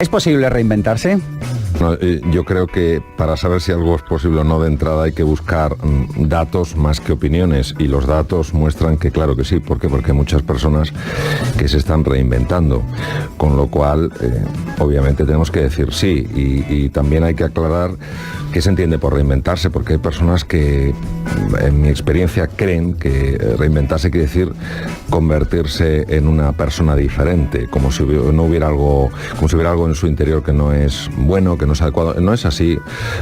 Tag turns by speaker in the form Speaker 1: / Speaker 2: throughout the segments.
Speaker 1: ¿Es posible reinventarse?
Speaker 2: No, yo creo que para saber si algo es posible o no de entrada hay que buscar datos más que opiniones, y los datos muestran que claro que sí. ¿Por qué? Porque hay muchas personas que se están reinventando, con lo cual obviamente tenemos que decir sí, y también hay que aclarar qué se entiende por reinventarse, porque hay personas que en mi experiencia creen que reinventarse quiere decir convertirse en una persona diferente, como si no hubiera algo, como si hubiera algo en su interior que no es bueno, que no es adecuado. No es así.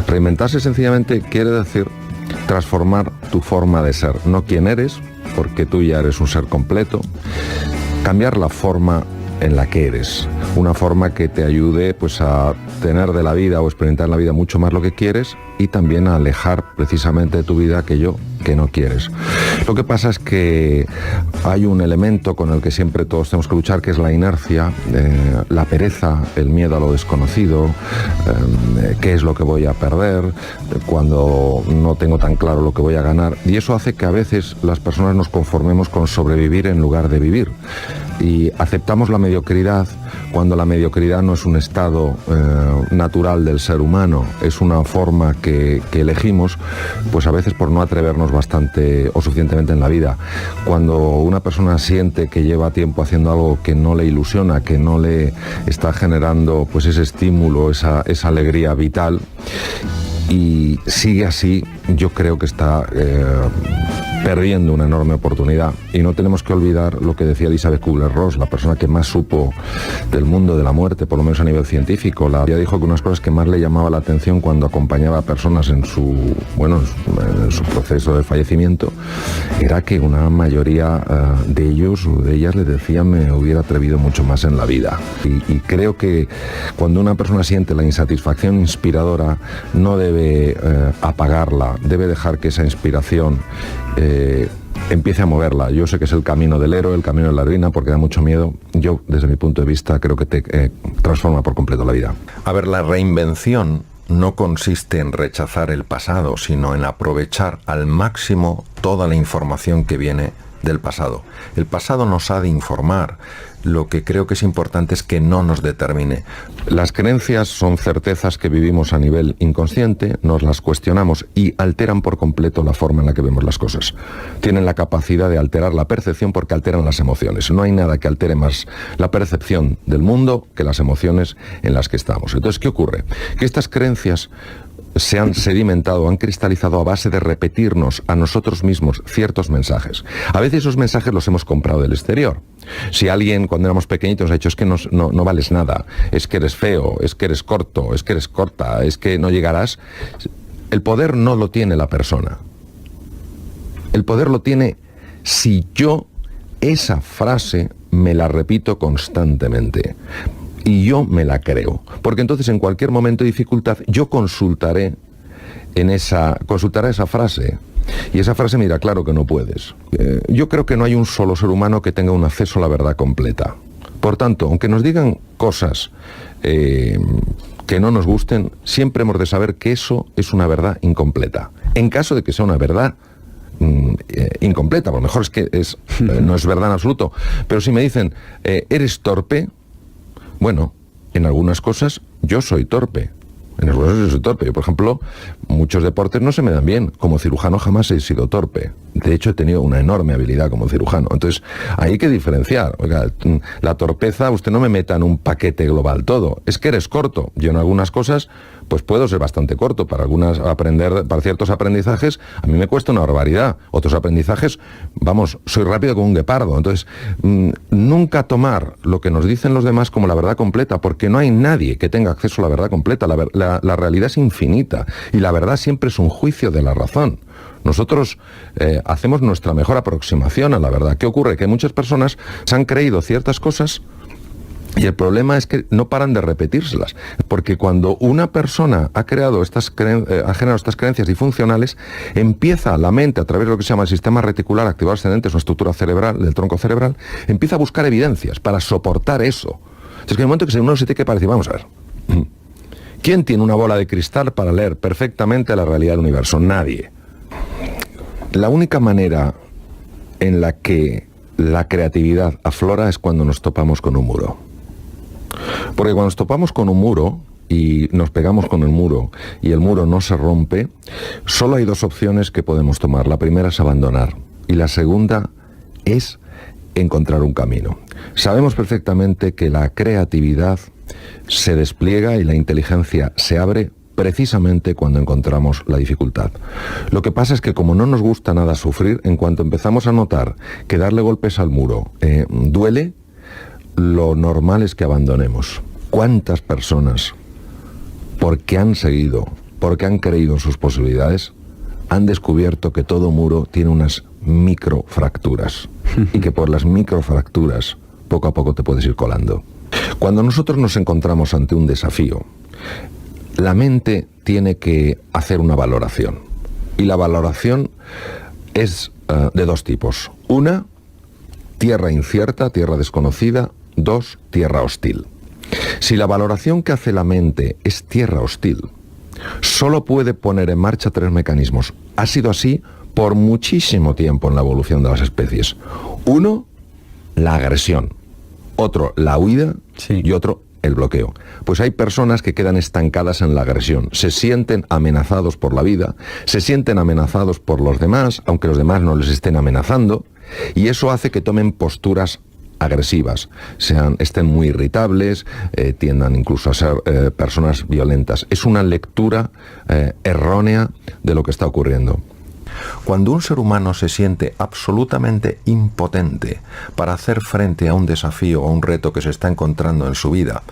Speaker 2: Reinventarse sencillamente quiere decir transformar tu forma de ser, no quién eres, porque tú ya eres un ser completo. Cambiar la forma en la que eres, una forma que te ayude pues a tener de la vida o experimentar en la vida mucho más lo que quieres, y también a alejar precisamente de tu vida aquello que no quieres. Lo que pasa es que hay un elemento con el que siempre todos tenemos que luchar, que es la inercia, la pereza, el miedo a lo desconocido, qué es lo que voy a perder, cuando no tengo tan claro lo que voy a ganar, y eso hace que a veces las personas nos conformemos con sobrevivir en lugar de vivir, y aceptamos la mediocridad cuando la mediocridad no es un estado natural del ser humano, es una forma que elegimos, pues a veces por no atrevernos bastante o suficientemente en la vida. Cuando una persona siente que lleva tiempo haciendo algo que no le ilusiona, que no le está generando pues ese estímulo, esa alegría vital, y sigue así, yo creo que está perdiendo una enorme oportunidad. Y no tenemos que olvidar lo que decía Elizabeth Kubler-Ross, la persona que más supo del mundo de la muerte, por lo menos a nivel científico. Ella dijo que unas cosas que más le llamaba la atención cuando acompañaba a personas en su proceso de fallecimiento era que una mayoría de ellos o de ellas le decían: me hubiera atrevido mucho más en la vida. Y creo que cuando una persona siente la insatisfacción inspiradora, no debe apagarla, debe dejar que esa inspiración empiece a moverla. Yo sé que es el camino del héroe, el camino de la heroína, porque da mucho miedo. Yo, desde mi punto de vista, creo que te transforma por completo la vida.
Speaker 3: A ver, la reinvención no consiste en rechazar el pasado, sino en aprovechar al máximo toda la información que viene del pasado. El pasado nos ha de informar. Lo que creo que es importante es que no nos determine.
Speaker 2: Las creencias son certezas que vivimos a nivel inconsciente, nos las cuestionamos y alteran por completo la forma en la que vemos las cosas. Tienen la capacidad de alterar la percepción porque alteran las emociones. No hay nada que altere más la percepción del mundo que las emociones en las que estamos. Entonces, ¿qué ocurre? Que estas creencias se han sedimentado, han cristalizado a base de repetirnos a nosotros mismos ciertos mensajes. A veces esos mensajes los hemos comprado del exterior. Si alguien cuando éramos pequeñitos nos ha dicho: es que no vales nada, es que eres feo, es que eres corto, es que eres corta, es que no llegarás. El poder no lo tiene la persona. El poder lo tiene si yo esa frase me la repito constantemente. Y yo me la creo, porque entonces en cualquier momento de dificultad yo consultaré esa frase, y esa frase me dirá: claro que no puedes. Yo creo que no hay un solo ser humano que tenga un acceso a la verdad completa. Por tanto, aunque nos digan cosas que no nos gusten, siempre hemos de saber que eso es una verdad incompleta. En caso de que sea una verdad incompleta, a lo mejor es que no es verdad en absoluto, pero si me dicen eres torpe, bueno, en algunas cosas yo soy torpe. En algunas cosas yo soy torpe. Yo, por ejemplo, muchos deportes no se me dan bien. Como cirujano jamás he sido torpe. De hecho, he tenido una enorme habilidad como cirujano. Entonces, hay que diferenciar. Oiga, la torpeza, usted no me meta en un paquete global todo. Es que eres corto. Yo en algunas cosas, pues puedo ser bastante corto. Para ciertos aprendizajes, a mí me cuesta una barbaridad. Otros aprendizajes, vamos, soy rápido como un guepardo. Entonces, nunca tomar lo que nos dicen los demás como la verdad completa, porque no hay nadie que tenga acceso a la verdad completa. La realidad es infinita y la verdad siempre es un juicio de la razón. Nosotros hacemos nuestra mejor aproximación a la verdad. ¿Qué ocurre? Que muchas personas se han creído ciertas cosas y el problema es que no paran de repetírselas, porque cuando una persona ha generado estas creencias disfuncionales, empieza la mente, a través de lo que se llama el sistema reticular activado ascendente, es una estructura cerebral, del tronco cerebral, empieza a buscar evidencias para soportar eso. Entonces, que en el momento que uno se tiene que parecer, vamos a ver, ¿quién tiene una bola de cristal para leer perfectamente la realidad del universo? Nadie. La única manera en la que la creatividad aflora es cuando nos topamos con un muro. Porque cuando nos topamos con un muro y nos pegamos con el muro y el muro no se rompe, solo hay dos opciones que podemos tomar. La primera es abandonar y la segunda es encontrar un camino. Sabemos perfectamente que la creatividad se despliega y la inteligencia se abre precisamente cuando encontramos la dificultad. Lo que pasa es que como no nos gusta nada sufrir, en cuanto empezamos a notar que darle golpes al muro duele, lo normal es que abandonemos. ¿Cuántas personas, porque han seguido, porque han creído en sus posibilidades, han descubierto que todo muro tiene unas microfracturas y que por las microfracturas poco a poco te puedes ir colando? Cuando nosotros nos encontramos ante un desafío, la mente tiene que hacer una valoración. Y la valoración es de dos tipos. Una, tierra incierta, tierra desconocida. Dos, tierra hostil. Si la valoración que hace la mente es tierra hostil, solo puede poner en marcha tres mecanismos. Ha sido así por muchísimo tiempo en la evolución de las especies. Uno, la agresión. Otro, la huida. Sí. Y otro, el bloqueo. Pues hay personas que quedan estancadas en la agresión, se sienten amenazados por la vida, se sienten amenazados por los demás, aunque los demás no les estén amenazando, y eso hace que tomen posturas agresivas, estén muy irritables, tiendan incluso a ser personas violentas. Es una lectura errónea de lo que está ocurriendo.
Speaker 3: Cuando un ser humano se siente absolutamente impotente para hacer frente a un desafío o a un reto que se está encontrando en su vida,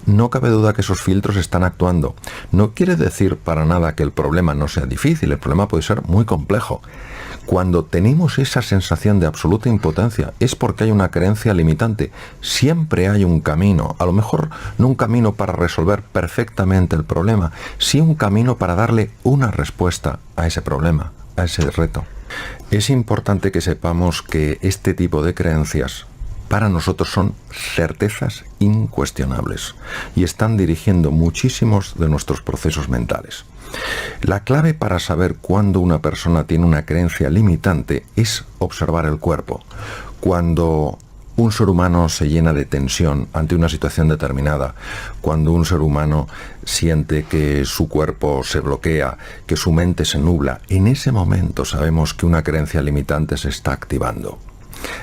Speaker 3: no cabe duda que esos filtros están actuando. No quiere decir para nada que el problema no sea difícil, el problema puede ser muy complejo. Cuando tenemos esa sensación de absoluta impotencia es porque hay una creencia limitante. Siempre hay un camino, a lo mejor no un camino para resolver perfectamente el problema, sí un camino para darle una respuesta a ese problema, a ese reto. Es importante que sepamos que este tipo de creencias para nosotros son certezas incuestionables y están dirigiendo muchísimos de nuestros procesos mentales. La clave para saber cuándo una persona tiene una creencia limitante es observar el cuerpo. Cuando un ser humano se llena de tensión ante una situación determinada, cuando un ser humano siente que su cuerpo se bloquea, que su mente se nubla, en ese momento sabemos que una creencia limitante se está activando.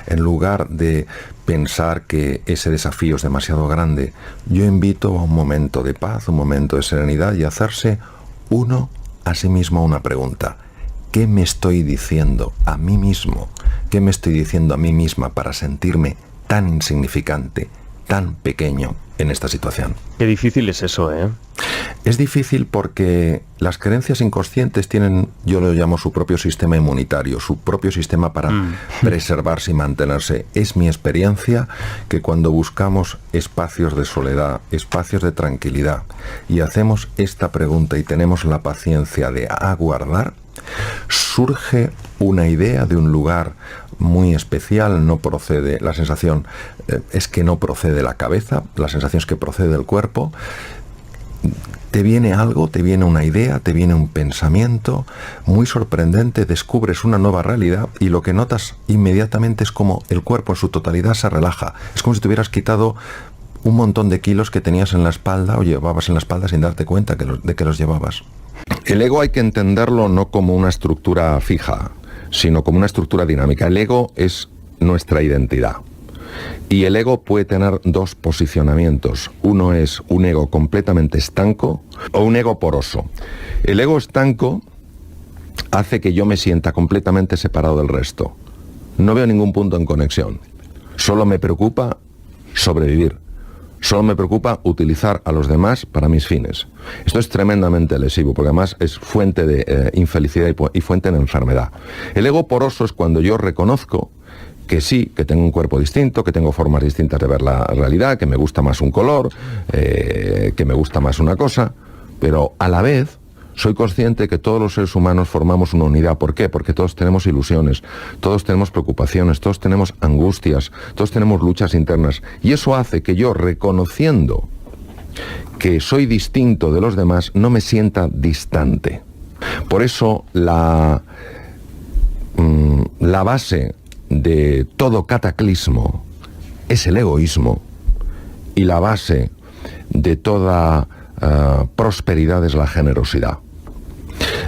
Speaker 3: En lugar de pensar que ese desafío es demasiado grande, yo invito a un momento de paz, un momento de serenidad y hacerse uno a sí mismo una pregunta. ¿Qué me estoy diciendo a mí mismo? ¿Qué me estoy diciendo a mí misma para sentirme tan insignificante, tan pequeño en esta situación?
Speaker 1: Qué difícil es eso, ¿eh?
Speaker 3: Es difícil porque las creencias inconscientes tienen, yo lo llamo su propio sistema inmunitario, su propio sistema para preservarse y mantenerse. Es mi experiencia que cuando buscamos espacios de soledad, espacios de tranquilidad, y hacemos esta pregunta y tenemos la paciencia de aguardar, surge una idea de un lugar muy especial. No procede, la sensación es que no procede de la cabeza, la sensación es que procede del cuerpo. Te viene algo, te viene una idea, te viene un pensamiento muy sorprendente, descubres una nueva realidad y lo que notas inmediatamente es como el cuerpo en su totalidad se relaja. Es como si te hubieras quitado un montón de kilos que tenías en la espalda o llevabas en la espalda sin darte cuenta de que los llevabas.
Speaker 2: El ego hay que entenderlo no como una estructura fija, sino como una estructura dinámica. El ego es nuestra identidad. Y el ego puede tener dos posicionamientos. Uno es un ego completamente estanco o un ego poroso. El ego estanco hace que yo me sienta completamente separado del resto. No veo ningún punto en conexión. Solo me preocupa sobrevivir. Solo me preocupa utilizar a los demás para mis fines. Esto es tremendamente lesivo, porque además es fuente de infelicidad y fuente de enfermedad. El ego poroso es cuando yo reconozco que sí, que tengo un cuerpo distinto, que tengo formas distintas de ver la realidad, que me gusta más un color, que me gusta más una cosa, pero a la vez soy consciente que todos los seres humanos formamos una unidad. ¿Por qué? Porque todos tenemos ilusiones, todos tenemos preocupaciones, todos tenemos angustias, todos tenemos luchas internas, y eso hace que yo, reconociendo que soy distinto de los demás, no me sienta distante. Por eso la base de todo cataclismo es el egoísmo, y la base de toda prosperidad es la generosidad.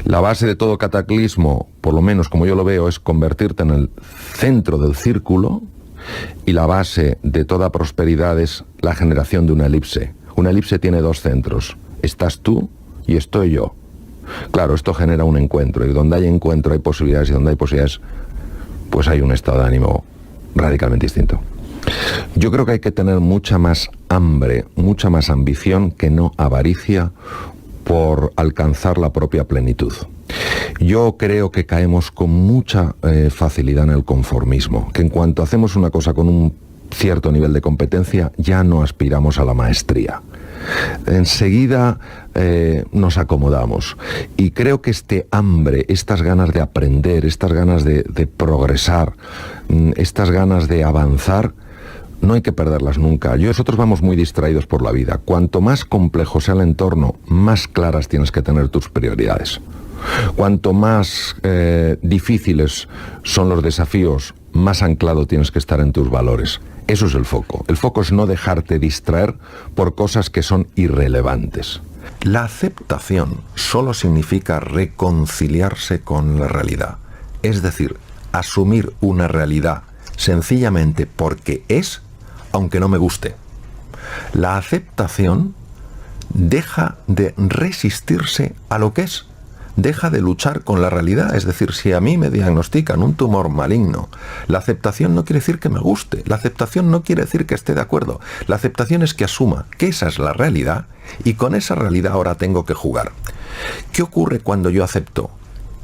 Speaker 2: La base de todo cataclismo, por lo menos como yo lo veo, es convertirte en el centro del círculo, y la base de toda prosperidad es la generación de una elipse. Una elipse tiene dos centros. Estás tú y estoy yo. Claro, esto genera un encuentro, y donde hay encuentro hay posibilidades, y donde hay posibilidades, pues hay un estado de ánimo radicalmente distinto. Yo creo que hay que tener mucha más hambre, mucha más ambición que no avaricia por alcanzar la propia plenitud. Yo creo que caemos con mucha facilidad en el conformismo, que en cuanto hacemos una cosa con un cierto nivel de competencia, ya no aspiramos a la maestría. Enseguida nos acomodamos, y creo que este hambre, estas ganas de aprender, estas ganas de progresar, estas ganas de avanzar, no hay que perderlas nunca. Nosotros vamos muy distraídos por la vida. Cuanto más complejo sea el entorno, más claras tienes que tener tus prioridades. Cuanto más difíciles son los desafíos, más anclado tienes que estar en tus valores. Eso es el foco. El foco es no dejarte distraer por cosas que son irrelevantes.
Speaker 3: La aceptación solo significa reconciliarse con la realidad. Es decir, asumir una realidad sencillamente porque es, aunque no me guste. La aceptación deja de resistirse a lo que es. Deja de luchar con la realidad. Es decir, si a mí me diagnostican un tumor maligno, la aceptación no quiere decir que me guste, la aceptación no quiere decir que esté de acuerdo, la aceptación es que asuma que esa es la realidad, y con esa realidad ahora tengo que jugar. ¿Qué ocurre cuando yo acepto?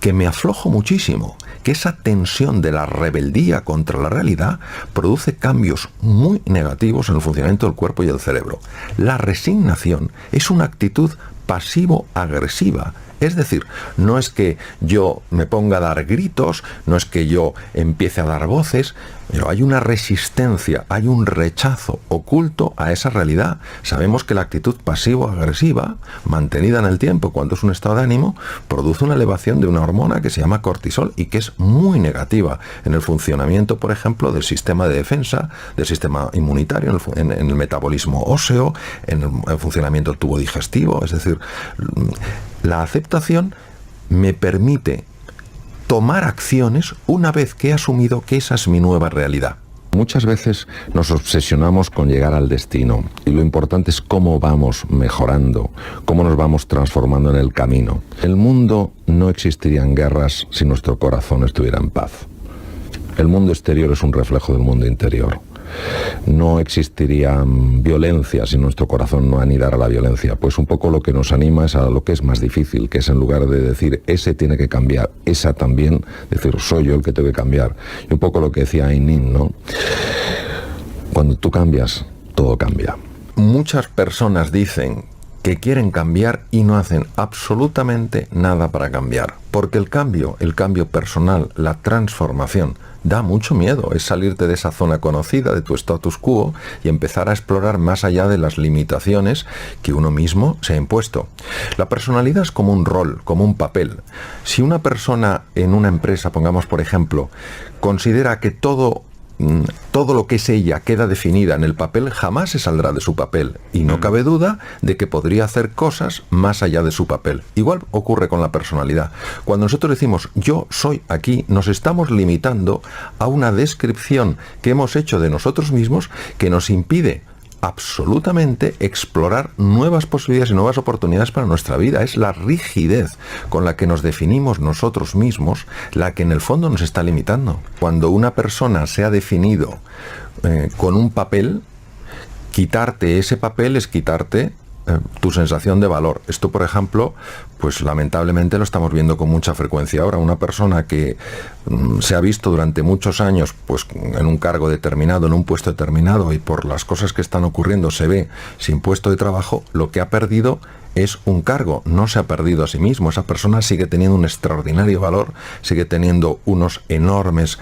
Speaker 3: Que me aflojo muchísimo, que esa tensión de la rebeldía contra la realidad produce cambios muy negativos en el funcionamiento del cuerpo y del cerebro. La resignación es una actitud pasivo-agresiva. Es decir, no es que yo me ponga a dar gritos, no es que yo empiece a dar voces, pero hay una resistencia, hay un rechazo oculto a esa realidad. Sabemos que la actitud pasivo-agresiva, mantenida en el tiempo cuando es un estado de ánimo, produce una elevación de una hormona que se llama cortisol y que es muy negativa en el funcionamiento, por ejemplo, del sistema de defensa, del sistema inmunitario, en el metabolismo óseo, en el funcionamiento del tubo digestivo. Es decir, la aceptación me permite tomar acciones una vez que he asumido que esa es mi nueva realidad.
Speaker 2: Muchas veces nos obsesionamos con llegar al destino, y lo importante es cómo vamos mejorando, cómo nos vamos transformando en el camino. El mundo no existiría en guerras si nuestro corazón estuviera en paz. El mundo exterior es un reflejo del mundo interior. No existiría violencia si nuestro corazón no anidara la violencia. Pues un poco lo que nos anima es a lo que es más difícil, que es, en lugar de decir ese tiene que cambiar, esa también, decir soy yo el que tengo que cambiar. Y un poco lo que decía Ainin, ¿no? Cuando tú cambias, todo cambia.
Speaker 3: Muchas personas dicen que quieren cambiar y no hacen absolutamente nada para cambiar, porque el cambio personal, la transformación, da mucho miedo. Es salirte de esa zona conocida, de tu status quo, y empezar a explorar más allá de las limitaciones que uno mismo se ha impuesto. La personalidad es como un rol, como un papel. Si una persona en una empresa, pongamos por ejemplo, considera que todo lo que es ella queda definida en el papel, jamás se saldrá de su papel, y no cabe duda de que podría hacer cosas más allá de su papel. Igual ocurre con la personalidad. Cuando nosotros decimos yo soy aquí, nos estamos limitando a una descripción que hemos hecho de nosotros mismos que nos impide absolutamente explorar nuevas posibilidades y nuevas oportunidades para nuestra vida. Es la rigidez con la que nos definimos nosotros mismos la que en el fondo nos está limitando. Cuando una persona se ha definido con un papel, quitarte ese papel es quitarte tu sensación de valor. Esto, por ejemplo, pues lamentablemente lo estamos viendo con mucha frecuencia ahora. Una persona que se ha visto durante muchos años pues en un cargo determinado, en un puesto determinado, y por las cosas que están ocurriendo se ve sin puesto de trabajo, lo que ha perdido es un cargo, no se ha perdido a sí mismo. Esa persona sigue teniendo un extraordinario valor, sigue teniendo unos enormes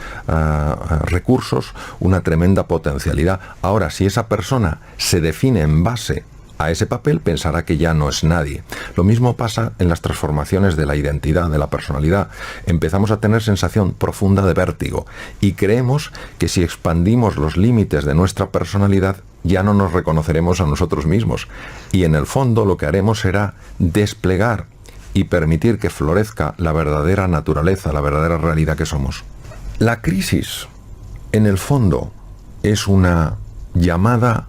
Speaker 3: recursos, una tremenda potencialidad. Ahora, si esa persona se define en base a ese papel pensará que ya no es nadie. Lo mismo pasa en las transformaciones de la identidad, de la personalidad. Empezamos a tener sensación profunda de vértigo y creemos que si expandimos los límites de nuestra personalidad ya no nos reconoceremos a nosotros mismos. Y en el fondo lo que haremos será desplegar y permitir que florezca la verdadera naturaleza, la verdadera realidad que somos. La crisis, en el fondo, es una llamada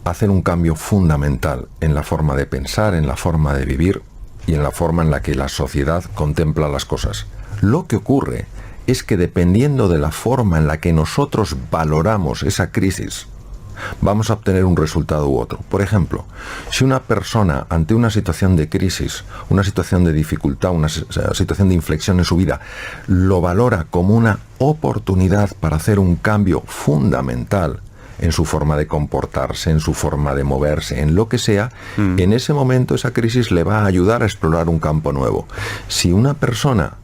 Speaker 3: a hacer un cambio fundamental en la forma de pensar, en la forma de vivir y en la forma en la que la sociedad contempla las cosas. Lo que ocurre es que dependiendo de la forma en la que nosotros valoramos esa crisis, vamos a obtener un resultado u otro. Por ejemplo, si una persona ante una situación de crisis, una situación de dificultad, una situación de inflexión en su vida, lo valora como una oportunidad para hacer un cambio fundamental en su forma de comportarse, en su forma de moverse, en lo que sea, en ese momento esa crisis le va a ayudar a explorar un campo nuevo. Si una persona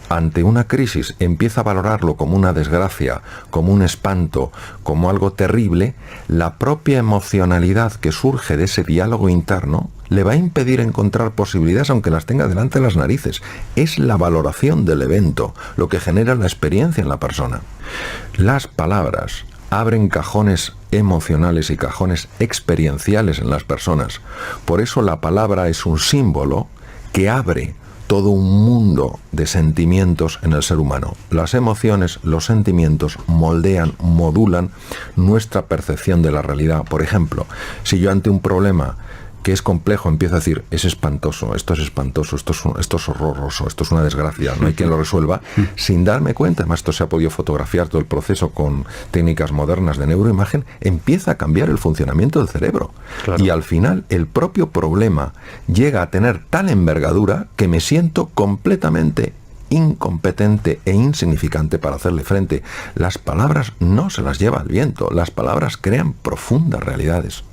Speaker 3: ante una crisis empieza a valorarlo como una desgracia, como un espanto, como algo terrible, la propia emocionalidad que surge de ese diálogo interno le va a impedir encontrar posibilidades aunque las tenga delante de las narices. Es la valoración del evento lo que genera la experiencia en la persona. Las palabras abren cajones emocionales y cajones experienciales en las personas. Por eso la palabra es un símbolo que abre todo un mundo de sentimientos en el ser humano. Las emociones, los sentimientos moldean, modulan nuestra percepción de la realidad. Por ejemplo, si yo ante un problema que es complejo empiezo a decir, es espantoso, esto es horroroso, esto es una desgracia, no hay quien lo resuelva, sin darme cuenta, además esto se ha podido fotografiar todo el proceso con técnicas modernas de neuroimagen, empieza a cambiar el funcionamiento del cerebro. Claro. Y al final el propio problema llega a tener tal envergadura que me siento completamente incompetente e insignificante para hacerle frente. Las palabras no se las lleva el viento, las palabras crean profundas realidades.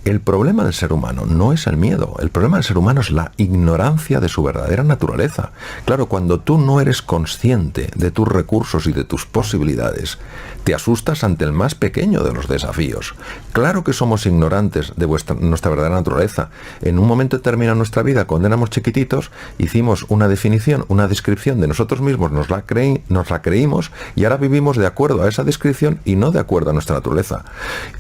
Speaker 3: El problema del ser humano no es el miedo, el problema del ser humano es la ignorancia de su verdadera naturaleza. Claro, cuando tú no eres consciente de tus recursos y de tus posibilidades, te asustas ante el más pequeño de los desafíos. Claro que somos ignorantes de nuestra verdadera naturaleza. En un momento determinado de nuestra vida, cuando éramos chiquititos, hicimos una definición, una descripción de nosotros mismos, nos la creímos y ahora vivimos de acuerdo a esa descripción y no de acuerdo a nuestra naturaleza.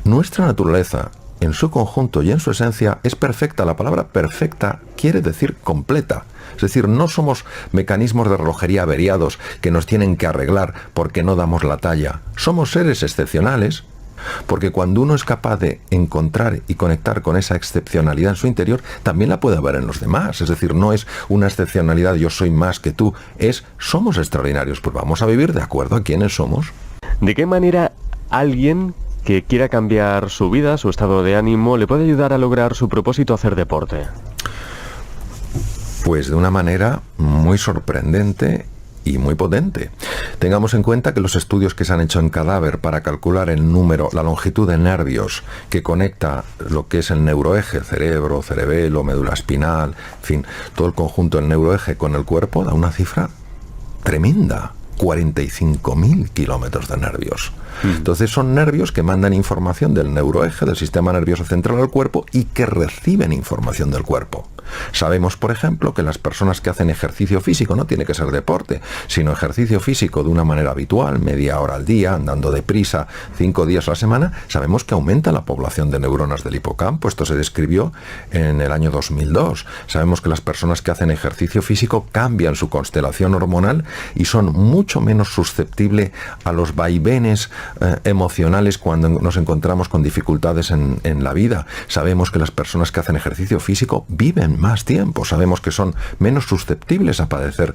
Speaker 3: Nuestra naturaleza, en su conjunto y en su esencia, es perfecta. La palabra perfecta quiere decir completa. Es decir, no somos mecanismos de relojería averiados que nos tienen que arreglar porque no damos la talla. Somos seres excepcionales porque cuando uno es capaz de encontrar y conectar con esa excepcionalidad en su interior, también la puede ver en los demás. Es decir, no es una excepcionalidad, yo soy más que tú, es somos extraordinarios. Pues vamos a vivir de acuerdo a quiénes somos.
Speaker 1: ¿De qué manera alguien que quiera cambiar su vida, su estado de ánimo, le puede ayudar a lograr su propósito hacer deporte?
Speaker 3: Pues de una manera muy sorprendente y muy potente. Tengamos en cuenta que los estudios que se han hecho en cadáver para calcular el número, la longitud de nervios que conecta lo que es el neuroeje, cerebro, cerebelo, médula espinal, en fin, todo el conjunto del neuroeje con el cuerpo, da una cifra tremenda. 45.000 kilómetros de nervios. Entonces son nervios que mandan información del neuroeje, del sistema nervioso central al cuerpo y que reciben información del cuerpo. Sabemos, por ejemplo, que las personas que hacen ejercicio físico, no tiene que ser deporte, sino ejercicio físico de una manera habitual, media hora al día, andando deprisa, 5 días a la semana, sabemos que aumenta la población de neuronas del hipocampo. Esto se describió en el año 2002. Sabemos que las personas que hacen ejercicio físico cambian su constelación hormonal y son mucho menos susceptibles a los vaivenes emocionales cuando nos encontramos con dificultades en la vida. Sabemos que las personas que hacen ejercicio físico viven más tiempo. Sabemos que son menos susceptibles a padecer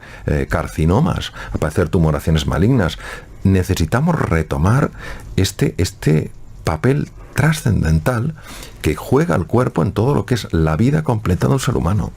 Speaker 3: carcinomas, a padecer tumoraciones malignas. Necesitamos retomar este papel trascendental que juega el cuerpo en todo lo que es la vida completa de un ser humano.